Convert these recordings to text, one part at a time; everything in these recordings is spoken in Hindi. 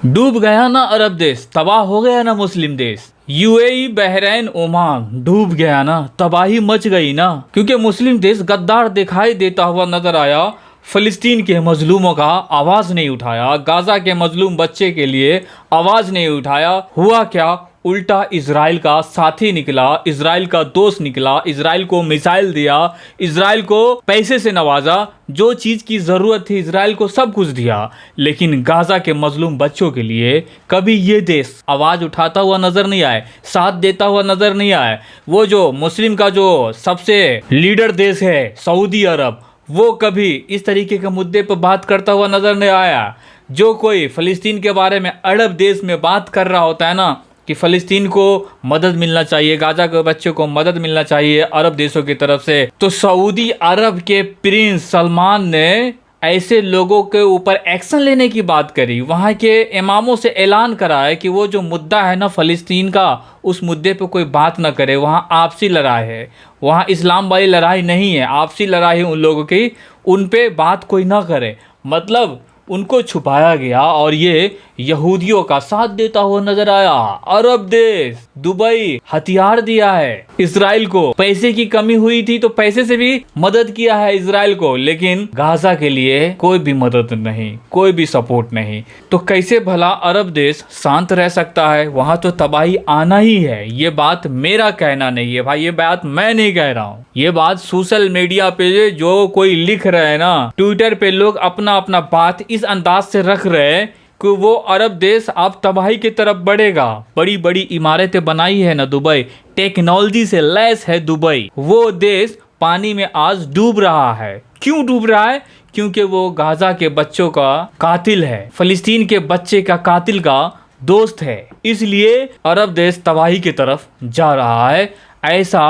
डूब गया ना अरब देश, तबाह हो गया ना मुस्लिम देश। यूएई, बहरैन, ओमान डूब गया ना, तबाही मच गई ना, क्योंकि मुस्लिम देश गद्दार दिखाई देता हुआ नजर आया। फिलिस्तीन के मजलूमों का आवाज नहीं उठाया, गाजा के मजलूम बच्चे के लिए आवाज नहीं उठाया। हुआ क्या, उल्टा इजराइल का साथी निकला, इजराइल का दोस्त निकला, इजराइल को मिसाइल दिया, इजराइल को पैसे से नवाजा, जो चीज की जरूरत थी इजराइल को सब कुछ दिया। लेकिन गाजा के मजलूम बच्चों के लिए कभी ये देश आवाज उठाता हुआ नजर नहीं आए, साथ देता हुआ नजर नहीं आए। वो जो मुस्लिम का जो सबसे लीडर देश है सऊदी अरब, वो कभी इस तरीके के मुद्दे पर बात करता हुआ नजर नहीं आया। जो कोई फिलिस्तीन के बारे में अरब देश में बात कर रहा होता है ना कि फ़लस्तीन को मदद मिलना चाहिए, गाजा के बच्चों को मदद मिलना चाहिए अरब देशों की तरफ से, तो सऊदी अरब के प्रिंस सलमान ने ऐसे लोगों के ऊपर एक्शन लेने की बात करी। वहाँ के इमामों से ऐलान करा है कि वो जो मुद्दा है ना फ़लस्तीन का, उस मुद्दे पे कोई बात ना करे। वहाँ आपसी लड़ाई है, वहाँ इस्लाम वाली लड़ाई नहीं है, आपसी लड़ाई है उन लोगों की, उन पे बात कोई ना करे। मतलब उनको छुपाया गया और ये यहूदियों का साथ देता हुआ नजर आया। अरब देश दुबई हथियार दिया है इजराइल को, पैसे की कमी हुई थी तो पैसे से भी मदद किया है इजराइल को, लेकिन गाजा के लिए कोई भी मदद नहीं, कोई भी सपोर्ट नहीं। तो कैसे भला अरब देश शांत रह सकता है? वहां तो तबाही आना ही है। ये बात मेरा कहना नहीं है भाई, ये बात मैं नहीं कह रहा हूँ, ये बात सोशल मीडिया पे जो कोई लिख रहे हैं ना, ट्विटर पे लोग अपना अपना बात इस अंदाज से रख रहे हैं कि वो अरब देश अब तबाही की तरफ बढ़ेगा। बड़ी बड़ी इमारतें बनाई है ना दुबई, टेक्नोलॉजी से लैस है दुबई, वो देश पानी में आज डूब रहा है। क्यों डूब रहा है? क्योंकि वो गाजा के बच्चों का कातिल है, फिलिस्तीन के बच्चे का कातिल का दोस्त है, इसलिए अरब देश तबाही की तरफ जा रहा है। ऐसा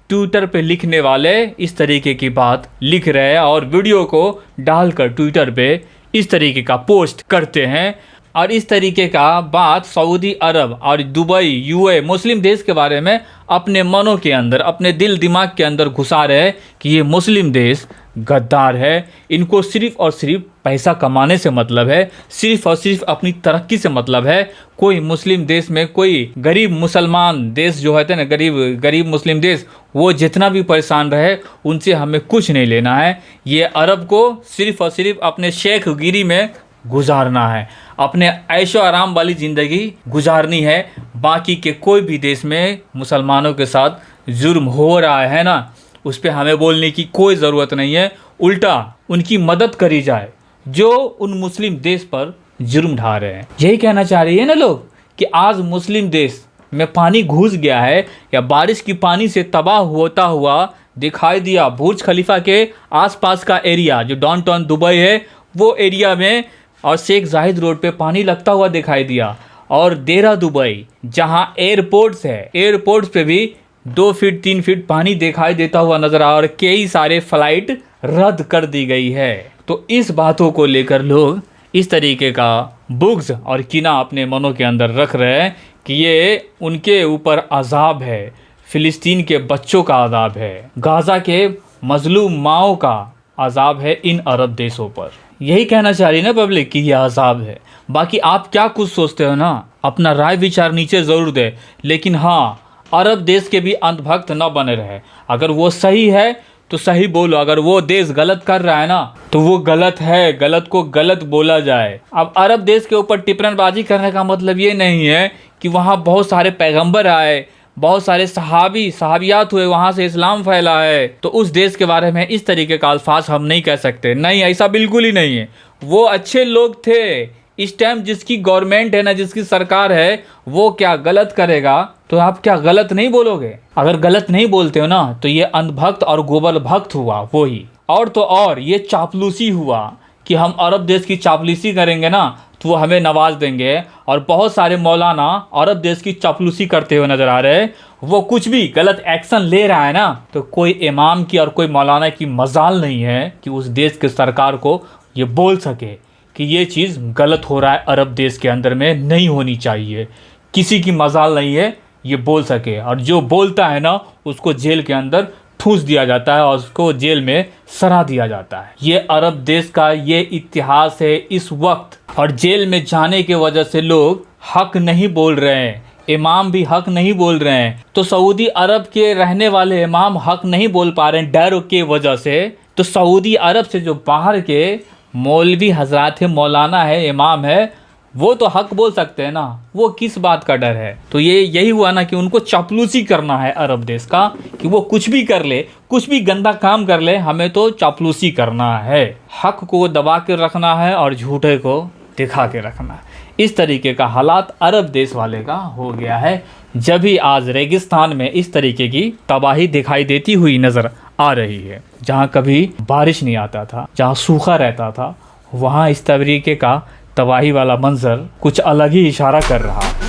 ट्विटर पे लिखने वाले इस तरीके की बात लिख रहे हैं और वीडियो को डालकर ट्विटर पे इस तरीके का पोस्ट करते हैं और इस तरीके का बात सऊदी अरब और दुबई, यूए, मुस्लिम देश के बारे में अपने मनों के अंदर, अपने दिल दिमाग के अंदर घुसा रहे हैं कि ये मुस्लिम देश गद्दार है, इनको सिर्फ और सिर्फ पैसा कमाने से मतलब है, सिर्फ और सिर्फ अपनी तरक्की से मतलब है। कोई मुस्लिम देश में कोई गरीब मुसलमान देश जो होते हैं ना, गरीब मुस्लिम देश, वो जितना भी परेशान रहे उनसे हमें कुछ नहीं लेना है। ये अरब को सिर्फ और सिर्फ अपने शेख गिरी में गुजारना है, अपने ऐशो आराम वाली ज़िंदगी गुजारनी है। बाकी के कोई भी देश में मुसलमानों के साथ जुर्म हो रहा है ना, उस पर हमें बोलने की कोई ज़रूरत नहीं है, उल्टा उनकी मदद करी जाए जो उन मुस्लिम देश पर जुर्म ढा रहे हैं। यही कहना चाह रही है ना लोग कि आज मुस्लिम देश में पानी घुस गया है या बारिश की पानी से तबाह होता हुआ दिखाई दिया। बुर्ज खलीफा के आसपास का एरिया जो डाउनटाउन दुबई है, वो एरिया में और शेख जाहिद रोड पे पानी लगता हुआ दिखाई दिया। और देरा दुबई जहां एयरपोर्ट्स है, एयरपोर्ट्स पे भी 2 फीट 3 फीट पानी दिखाई देता हुआ नजर आ, और कई सारे फ्लाइट रद्द कर दी गई है। तो इस बातों को लेकर लोग इस तरीके का बुग़्ज़ और किना अपने मनों के अंदर रख रहे हैं कि ये उनके ऊपर अजाब है, फिलिस्तीन के बच्चों का अजाब है, गाजा के मजलूम माओं का अजाब है इन अरब देशों पर। यही कहना चाह रही है ना पब्लिक कि यह अजाब है। बाकी आप क्या कुछ सोचते हो ना, अपना राय विचार नीचे ज़रूर दे, लेकिन हाँ, अरब देश के भी अंधभक्त न बने रहे। अगर वो सही है तो सही बोलो, अगर वो देश गलत कर रहा है ना तो वो गलत है, गलत को गलत बोला जाए। अब अरब देश के ऊपर टिप्पणीबाजी करने का मतलब ये नहीं है कि वहाँ बहुत सारे पैगंबर आए, बहुत सारे सहाबियात हुए, वहाँ से इस्लाम फैला है, तो उस देश के बारे में इस तरीके का अल्फाज हम नहीं कह सकते। नहीं, ऐसा बिल्कुल ही नहीं है। वो अच्छे लोग थे। इस टाइम जिसकी गवर्नमेंट है ना, जिसकी सरकार है, वो क्या गलत करेगा तो आप क्या गलत नहीं बोलोगे? अगर गलत नहीं बोलते हो ना तो ये अंधभक्त और गोबर भक्त हुआ वो ही। और तो और ये चापलूसी हुआ कि हम अरब देश की चापलूसी करेंगे ना तो वो हमें नवाज देंगे। और बहुत सारे मौलाना अरब देश की चापलूसी करते हुए नजर आ रहे हैं। वो कुछ भी गलत एक्शन ले रहा है ना तो कोई इमाम की और कोई मौलाना की मजाल नहीं है कि उस देश की सरकार को ये बोल सके कि ये चीज़ गलत हो रहा है, अरब देश के अंदर में नहीं होनी चाहिए। किसी की मजाल नहीं है ये बोल सके, और जो बोलता है ना उसको जेल के अंदर ठूंस दिया जाता है और उसको जेल में सरा दिया जाता है। ये अरब देश का ये इतिहास है इस वक्त। और जेल में जाने की वजह से लोग हक नहीं बोल रहे हैं, इमाम भी हक नहीं बोल रहे हैं। तो सऊदी अरब के रहने वाले इमाम हक नहीं बोल पा रहे हैं डर के वजह से, तो सऊदी अरब से जो बाहर के मौलवी हजरात है, मौलाना है, इमाम है, वो तो हक बोल सकते हैं ना, वो किस बात का डर है। तो ये यही हुआ ना कि उनको चापलूसी करना है अरब देश का, कि वो कुछ भी कर ले, कुछ भी गंदा काम कर ले, हमें तो चापलूसी करना है, हक को दबा के रखना है और झूठे को दिखा के रखना है। इस तरीके का हालात अरब देश वाले का हो गया है, जब भी आज रेगिस्तान में इस तरीके की तबाही दिखाई देती हुई नज़र आ रही है। जहाँ कभी बारिश नहीं आता था, जहाँ सूखा रहता था, वहाँ इस तरीके का तबाही वाला मंजर कुछ अलग ही इशारा कर रहा है।